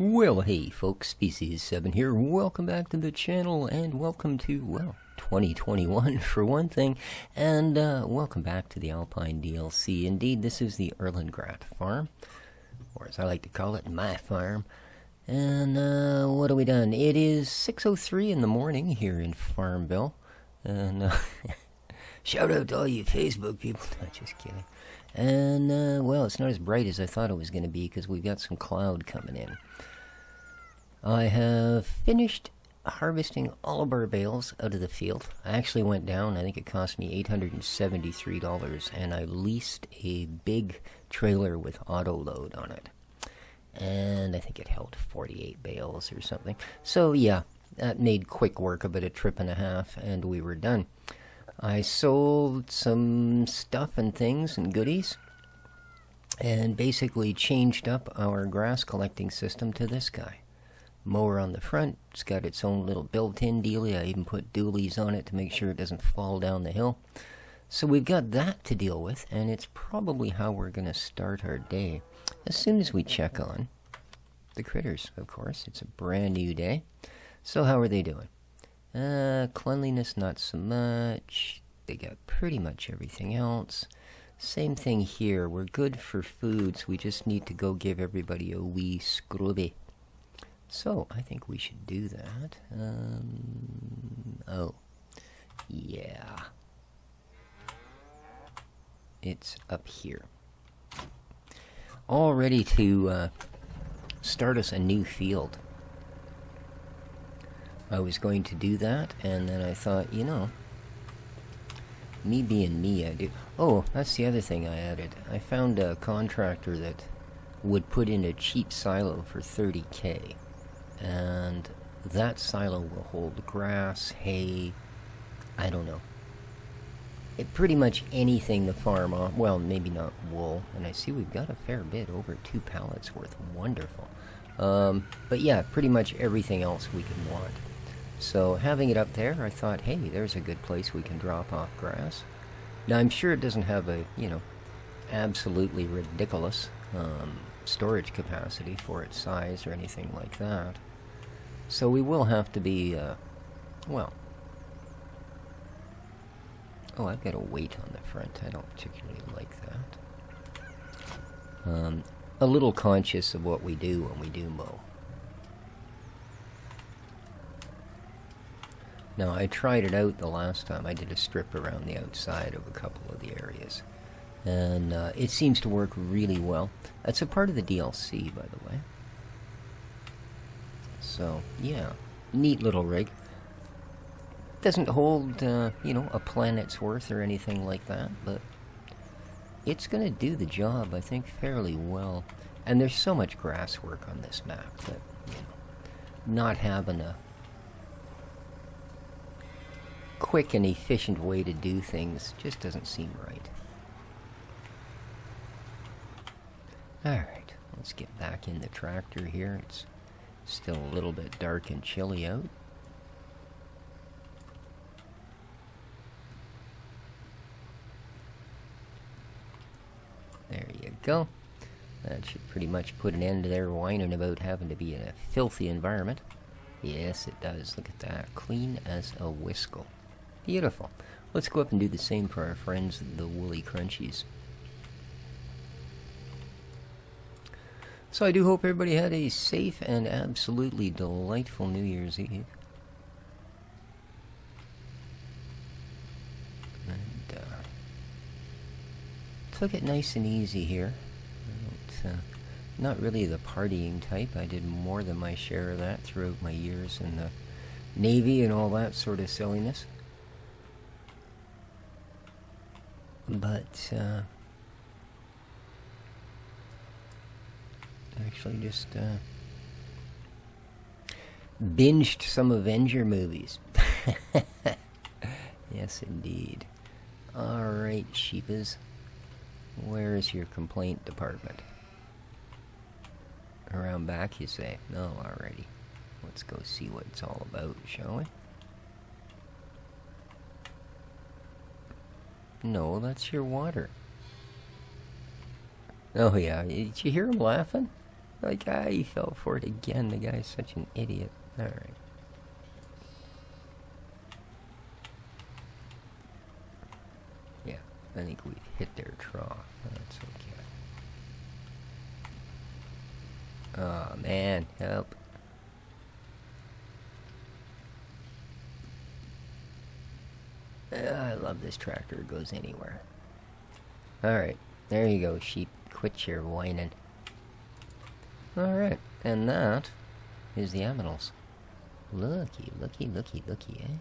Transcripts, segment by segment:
Well, hey folks, Species7 here. Welcome back to the channel, and welcome to, well, 2021 for one thing, and welcome back to the Alpine DLC. Indeed, this is the Erlengrat farm, or as I like to call it, my farm. And what have we done? It is 6:03 in the morning here in Farmville, and shout out to all you Facebook people. No, just kidding. And, well, it's not as bright as I thought it was going to be because we've got some cloud coming in. I have finished harvesting all of our bales out of the field. I actually went down. I think it cost me $873, and I leased a big trailer with auto load on it. And I think it held 48 bales or something. So, yeah, that made quick work of it, a trip and a half, and we were done. I sold some stuff and things and goodies, and basically changed up our grass collecting system to this guy. Mower on the front, it's got its own little built-in dealie. I even put dualies on it to make sure it doesn't fall down the hill. So we've got that to deal with, and it's probably how we're going to start our day. As soon as we check on the critters, of course. It's a brand new day. So how are they doing? Cleanliness, not so much. They got pretty much everything else. Same thing here. We're good for foods. We just need to go give everybody a wee scrubby. So, I think we should do that. Oh. Yeah. It's up here. All ready to start us a new field. I was going to do that, and then I thought, you know, me being me, I do. Oh, that's the other thing I added. I found a contractor that would put in a cheap silo for $30K. And that silo will hold grass, hay, I don't know. Pretty much anything the farm, well, maybe not wool. And I see we've got a fair bit, over 2 pallets worth. Wonderful. But yeah, pretty much everything else we can want. So having it up there, I thought, hey, there's a good place we can drop off grass. Now, I'm sure it doesn't have a, you know, absolutely ridiculous storage capacity for its size or anything like that. So we will have to be, well... Oh, I've got a weight on the front. I don't particularly like that. A little conscious of what we do when we do mow. Now, I tried it out the last time. I did a strip around the outside of a couple of the areas. And it seems to work really well. That's a part of the DLC, by the way. So, yeah. Neat little rig. Doesn't hold, you know, a planet's worth or anything like that, but it's going to do the job, I think, fairly well. And there's so much grass work on this map that, you know, not having a quick and efficient way to do things just doesn't seem right. Alright, let's get back in the tractor here. It's still a little bit dark and chilly out. There you go. That should pretty much put an end to their whining about having to be in a filthy environment. Yes, it does. Look at that. Clean as a whistle. Beautiful. Let's go up and do the same for our friends, the woolly crunchies. So I do hope everybody had a safe and absolutely delightful New Year's Eve. And took it nice and easy here. Not really the partying type. I did more than my share of that throughout my years in the Navy and all that sort of silliness. But actually just binged some Avenger movies. Yes, indeed. Alright, sheepas. Where is your complaint department? Around back, you say? No, alrighty. Let's go see what it's all about, shall we? No, that's your water. Oh yeah, did you hear him laughing? Like, he fell for it again. The guy's such an idiot. Alright. Yeah, I think we've hit their trough. That's okay. Oh, man. Help. I love this tractor. It goes anywhere. Alright. There you go, sheep. Quit your whining. Alright. And that is the aminals. Looky, looky, looky, looky, eh?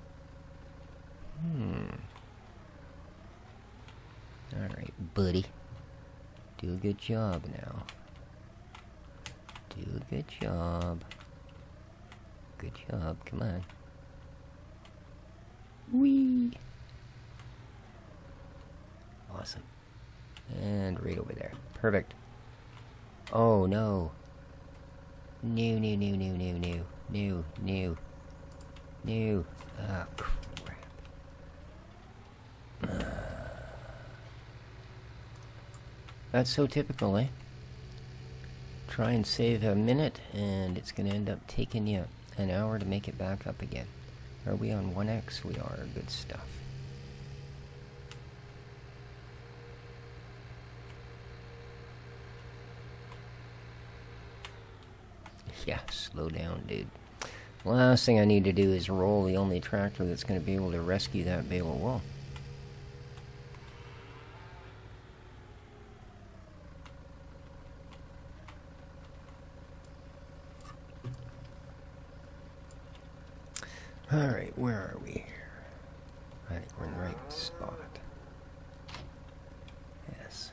Alright, buddy. Do a good job now. Do a good job. Good job, come on. Whee! Awesome. And right over there. Perfect. Oh, no. No, no, no, no, no, no. No, no. No. Ah, crap. That's so typical, eh? Try and save a minute, and it's going to end up taking you an hour to make it back up again. Are we on 1x? We are. Good stuff. Yeah, slow down, dude. Last thing I need to do is roll the only tractor that's going to be able to rescue that bale of wool. Alright, where are we here? I think we're in the right spot. Yes.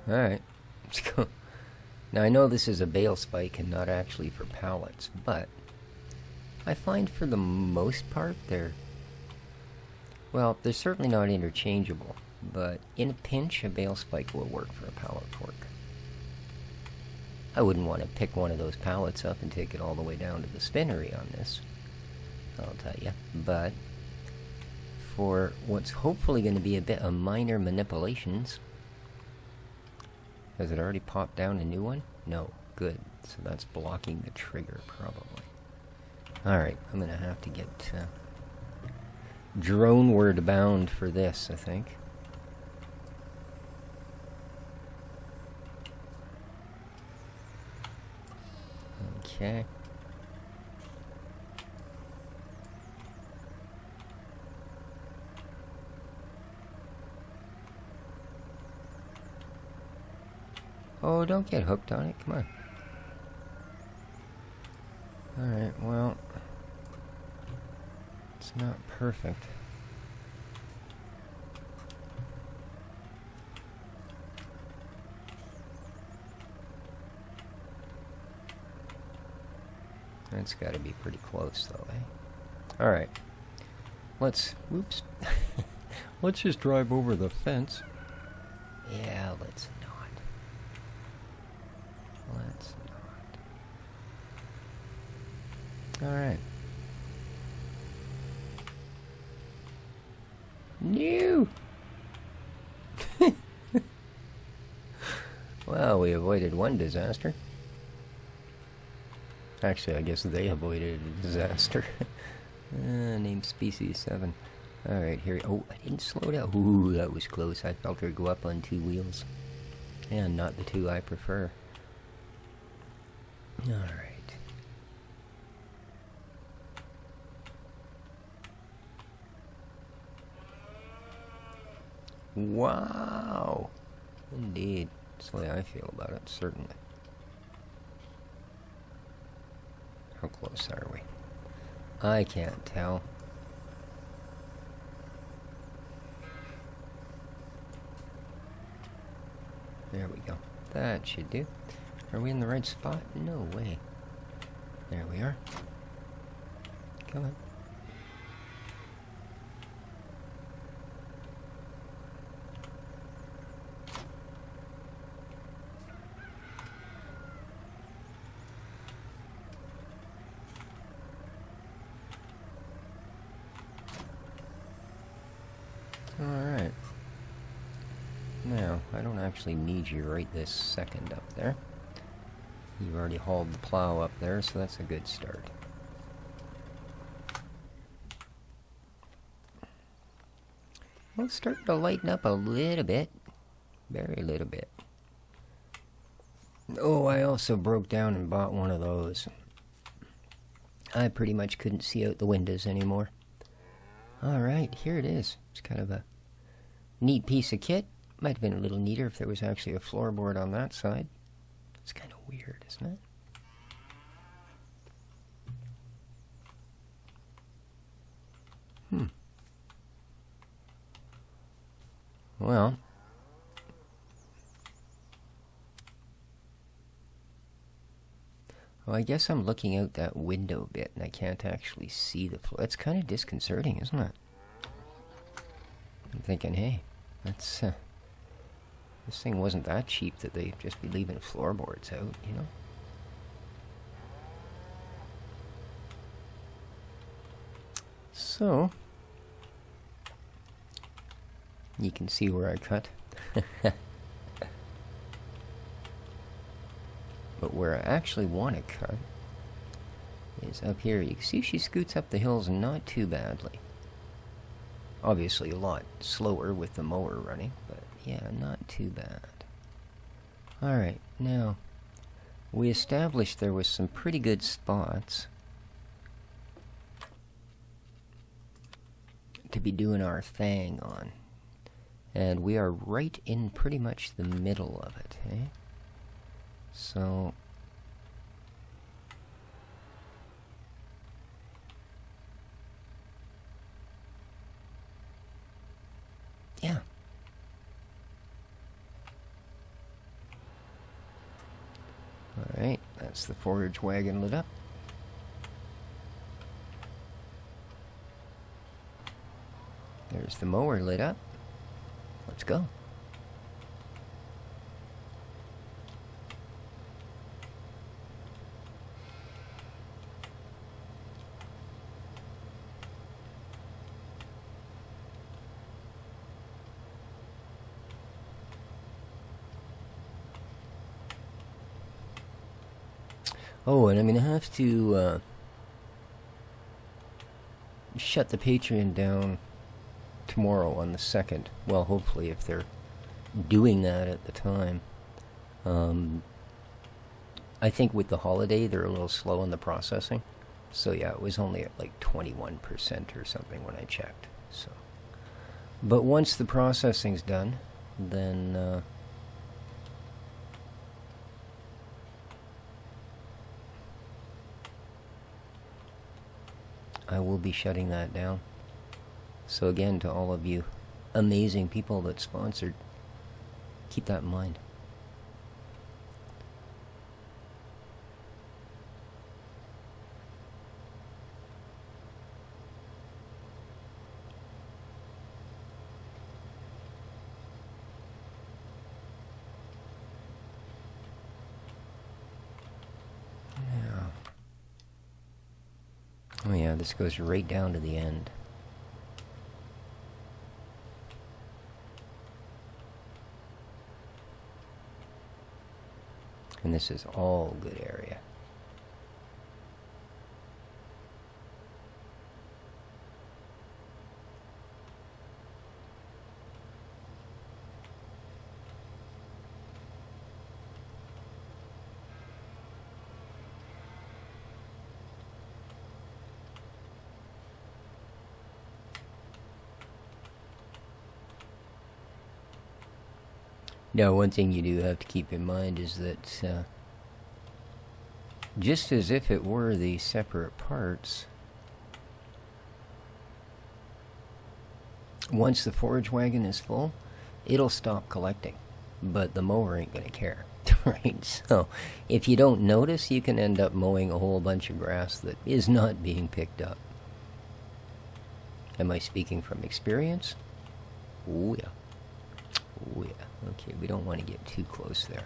Alright, let's go. Now I know this is a bale spike and not actually for pallets, but I find for the most part they're certainly not interchangeable, but in a pinch a bale spike will work for a pallet fork. I wouldn't want to pick one of those pallets up and take it all the way down to the spinnery on this, I'll tell you, but for what's hopefully going to be a bit of minor manipulations. Has it already popped down a new one? No. Good. So that's blocking the trigger, probably. Alright, I'm going to have to get drone-ward bound for this, I think. Okay. Oh, don't get hooked on it. Come on. Alright, well, it's not perfect. That's got to be pretty close, though, eh? Alright. Let's... Whoops. Let's just drive over the fence. Yeah, let's not. Let's not. Alright. No! Well, we avoided one disaster. Actually, I guess they avoided a disaster. Name species 7. Alright, here. Oh, I didn't slow down. Ooh, that was close. I felt her go up on 2 wheels. And not the 2 I prefer. Alright. Wow! Indeed. That's the way I feel about it, certainly. How close are we? I can't tell. There we go. That should do. Are we in the right spot? No way. There we are. Come on. actually need you right this second up there. You've already hauled the plow up there, so that's a good start. Well, it's starting to lighten up a little bit. Very little bit. Oh, I also broke down and bought one of those. I pretty much couldn't see out the windows anymore. Alright, here it is. It's kind of a neat piece of kit. Might have been a little neater if there was actually a floorboard on that side. It's kind of weird, isn't it? Well, I guess I'm looking out that window bit and I can't actually see the floor. That's kind of disconcerting, isn't it? I'm thinking, hey, that's this thing wasn't that cheap that they'd just be leaving floorboards out, you know? So, you can see where I cut. But where I actually want to cut is up here. You can see she scoots up the hills not too badly. Obviously a lot slower with the mower running, but yeah, not too bad. Alright, now, we established there was some pretty good spots to be doing our thing on. And we are right in pretty much the middle of it, eh? So, yeah. Alright, that's the forage wagon lit up. There's the mower lit up. Let's go. Oh, and I'm going to have to shut the Patreon down tomorrow on the 2nd. Well, hopefully, if they're doing that at the time. I think with the holiday, they're a little slow in the processing. So yeah, it was only at like 21% or something when I checked. So, but once the processing's done, then I will be shutting that down. So again, to all of you amazing people that sponsored, keep that in mind. Oh yeah, this goes right down to the end. And this is all good area. Now, one thing you do have to keep in mind is that just as if it were the separate parts, once the forage wagon is full, it'll stop collecting, but the mower ain't gonna care, right? So, if you don't notice, you can end up mowing a whole bunch of grass that is not being picked up. Am I speaking from experience? Oh yeah. Oh yeah. Okay, we don't want to get too close there.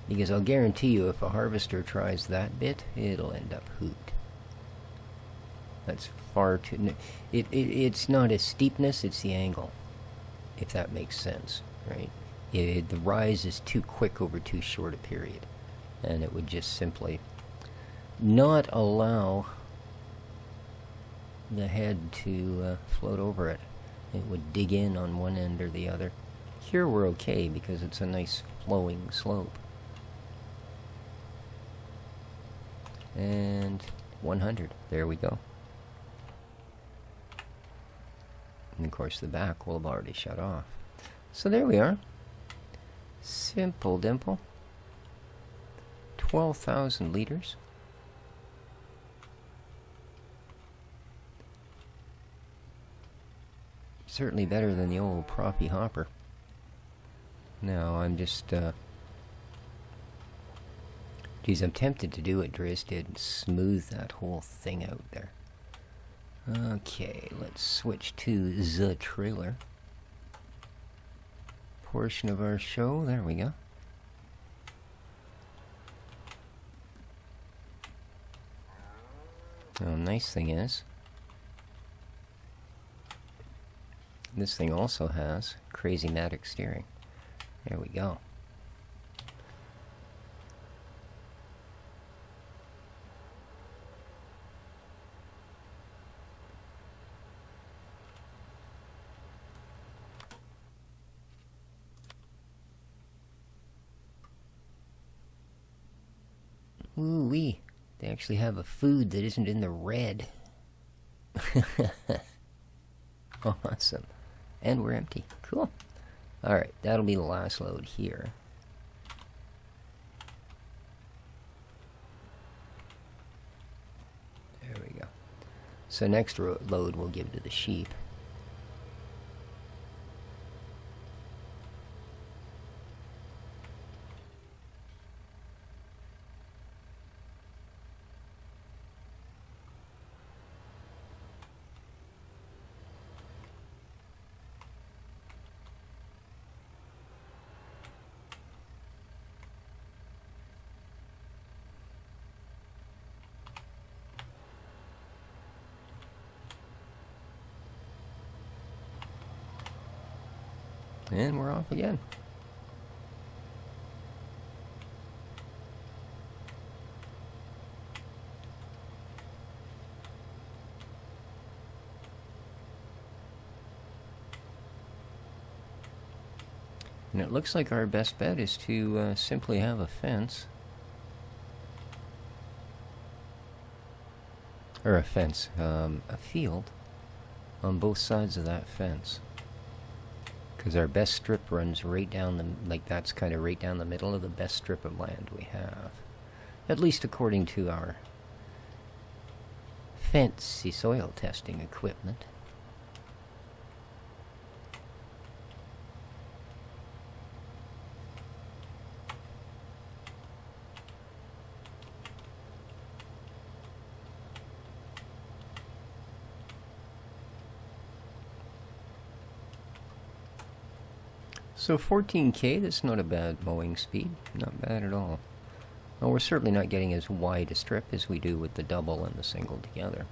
Because I'll guarantee you if a harvester tries that bit, it'll end up hooped. That's far too... It's not a steepness, it's the angle. If that makes sense, right? the rise is too quick over too short a period, and it would just simply not allow the head to float over it. It would dig in on one end or the other. Here we're okay because it's a nice flowing slope. And 100. There we go. And of course the back will have already shut off. So there we are. Simple dimple. 12,000 liters. Certainly better than the old proppy hopper. Now I'm just geez, I'm tempted to do what Driz did and smooth that whole thing out there. Okay, let's switch to the trailer portion of our show. There we go. Oh, nice thing is, this thing also has crazy-matic steering. There we go. Ooh-wee. They actually have a food that isn't in the red. Awesome. And we're empty. Cool. Alright, that'll be the last load here. There we go. So next load we'll give to the sheep. And we're off again. And it looks like our best bet is to simply have a fence. Or a fence, a field on both sides of that fence. Because our best strip runs right down the, like that's kind of right down the middle of the best strip of land we have. At least according to our fancy soil testing equipment. So 14K, that's not a bad mowing speed. Not bad at all. Well, we're certainly not getting as wide a strip as we do with the double and the single together.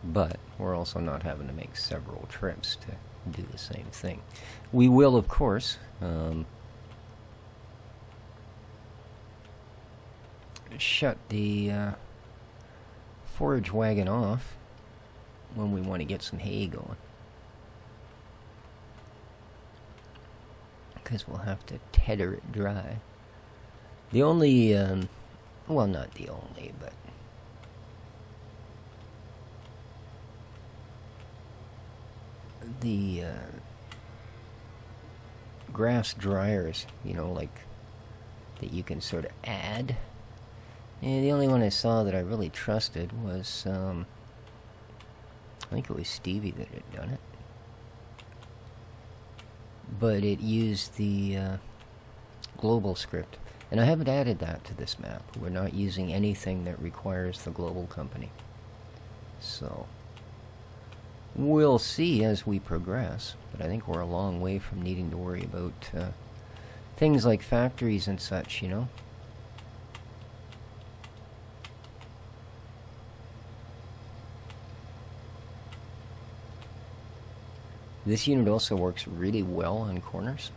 But we're also not having to make several trips to do the same thing. We will, of course, shut the forage wagon off when we want to get some hay going. Because we'll have to tether it dry. The only, well, not the only, but the grass dryers, you know, like that you can sort of add. And the only one I saw that I really trusted was, I think it was Stevie that had done it. But it used the global script. And I haven't added that to this map. We're not using anything that requires the global company. So, we'll see as we progress. But I think we're a long way from needing to worry about things like factories and such, you know? This unit also works really well on corners.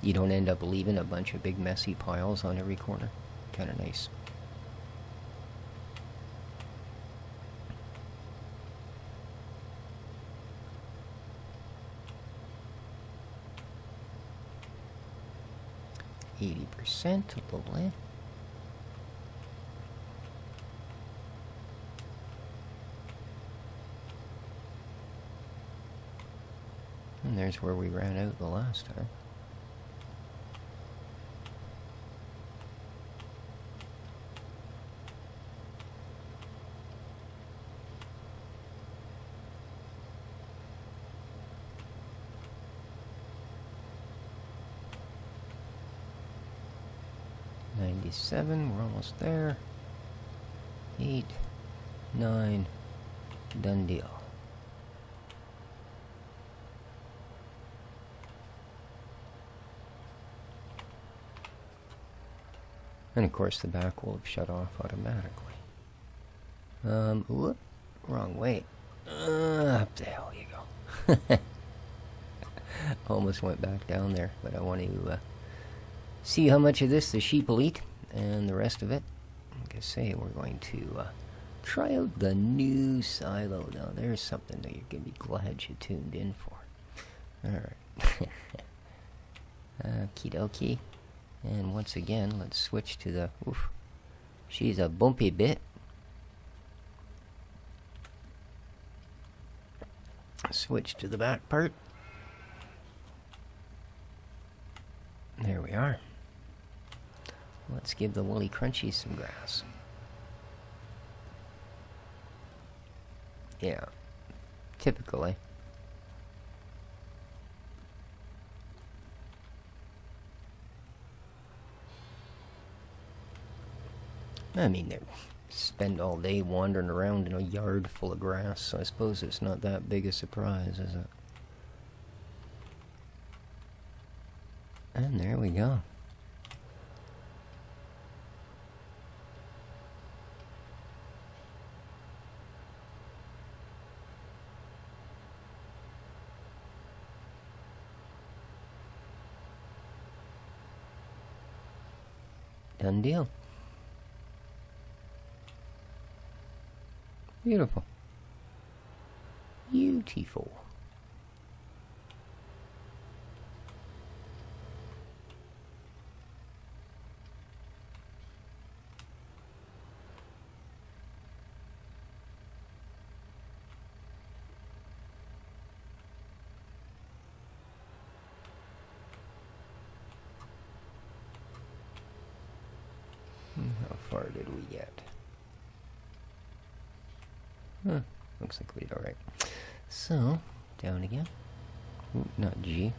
You don't end up leaving a bunch of big messy piles on every corner. Kind of nice. %, lovely. And there's where we ran out the last time. We're almost there. 8, 9, done deal. And of course the back will have shut off automatically. Whoop, wrong way. Up the hell you go. Almost went back down there, but I want to see how much of this the sheep will eat, and the rest of it, like I say, we're going to try out the new silo. Now, there's something that you're going to be glad you tuned in for. Alright. Okie dokie. And once again, let's switch to the... Oof. She's a bumpy bit. Switch to the back part. There we are. Let's give the woolly crunchies some grass. Yeah, typically. I mean, they spend all day wandering around in a yard full of grass, so I suppose it's not that big a surprise, is it? And there we go. Done deal. Beautiful. Beautiful. How far did we get? Huh, looks like we did alright. So, down again. Ooh, not G.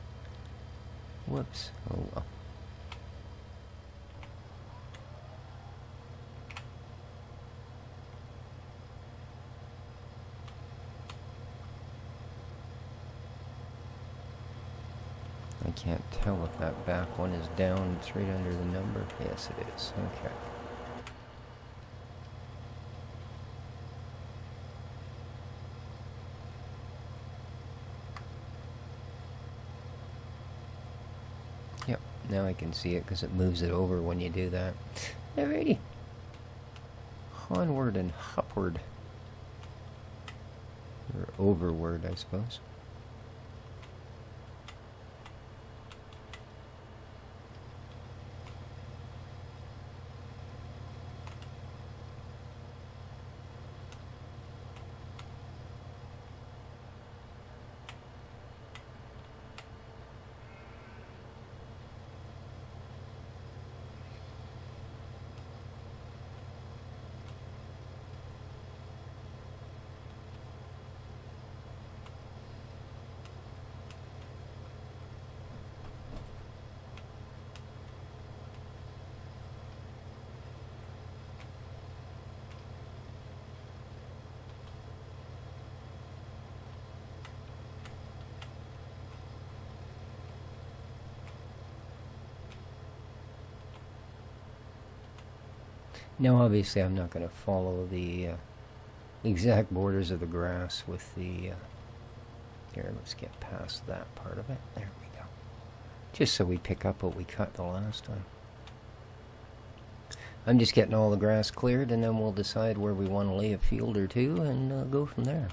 Whoops. Oh well. I can't tell if that back one is down. It's right under the number. Yes, it is. Okay. Yep, now I can see it because it moves it over when you do that. Alrighty. Onward and upward. Or overward, I suppose. Now, obviously, I'm not going to follow the exact borders of the grass with the... here, let's get past that part of it. There we go. just so we pick up what we cut the last time. I'm just getting all the grass cleared, and then we'll decide where we want to lay a field or two and go from there.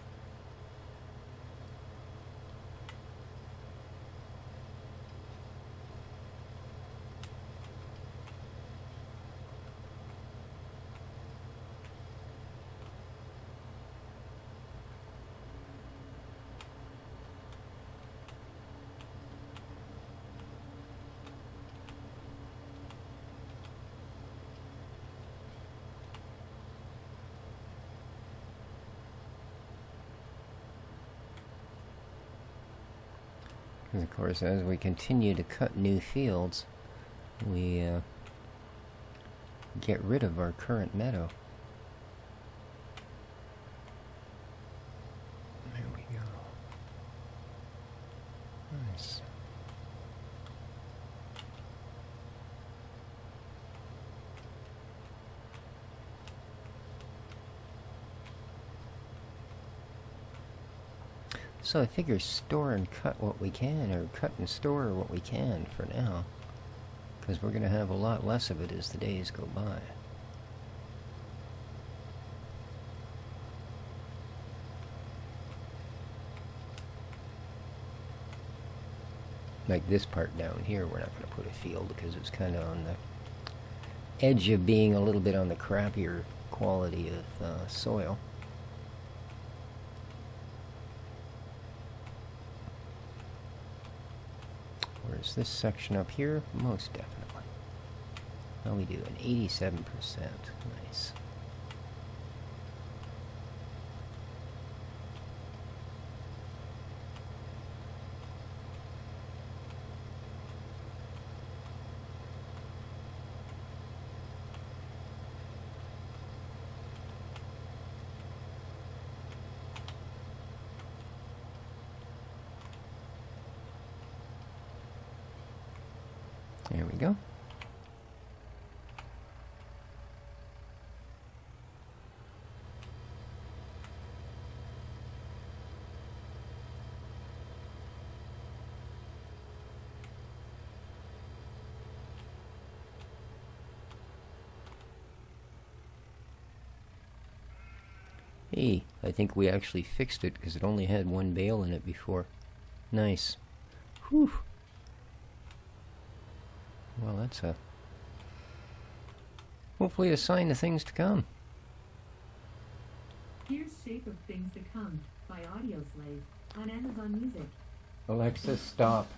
And of course, as we continue to cut new fields, we get rid of our current meadow. There we go. Nice. So I figure store and cut what we can, or cut and store what we can for now, because we're going to have a lot less of it as the days go by. Like this part down here, we're not going to put a field because it's kind of on the edge of being a little bit on the crappier quality of soil. Whereas this section up here, most definitely. How we do? An 87%. Nice. There we go. Hey, I think we actually fixed it because it only had one bale in it before. Nice. Whew. Well, that's hopefully a sign of things to come. Here's Shape of Things to Come by Audioslave on Amazon Music. Alexa, stop.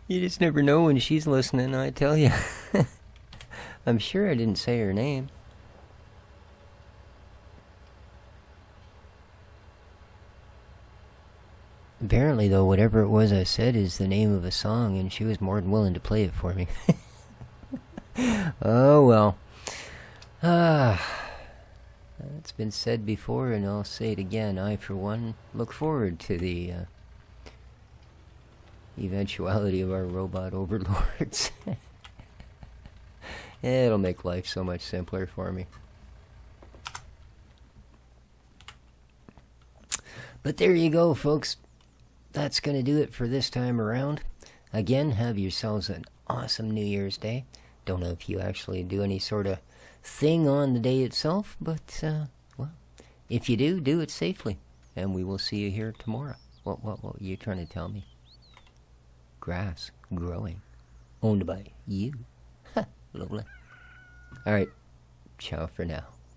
You just never know when she's listening, I tell you. I'm sure I didn't say her name. Apparently, though, whatever it was I said is the name of a song, and she was more than willing to play it for me. Oh, well. It's been said before, and I'll say it again. I, for one, look forward to the eventuality of our robot overlords. It'll make life so much simpler for me. But there you go, folks. That's going to do it for this time around. Again, have yourselves an awesome New Year's Day. Don't know if you actually do any sort of thing on the day itself, but, well, if you do it safely. And we will see you here tomorrow. What were you trying to tell me? Grass growing. Owned by you. Ha, lovely. Alright, ciao for now.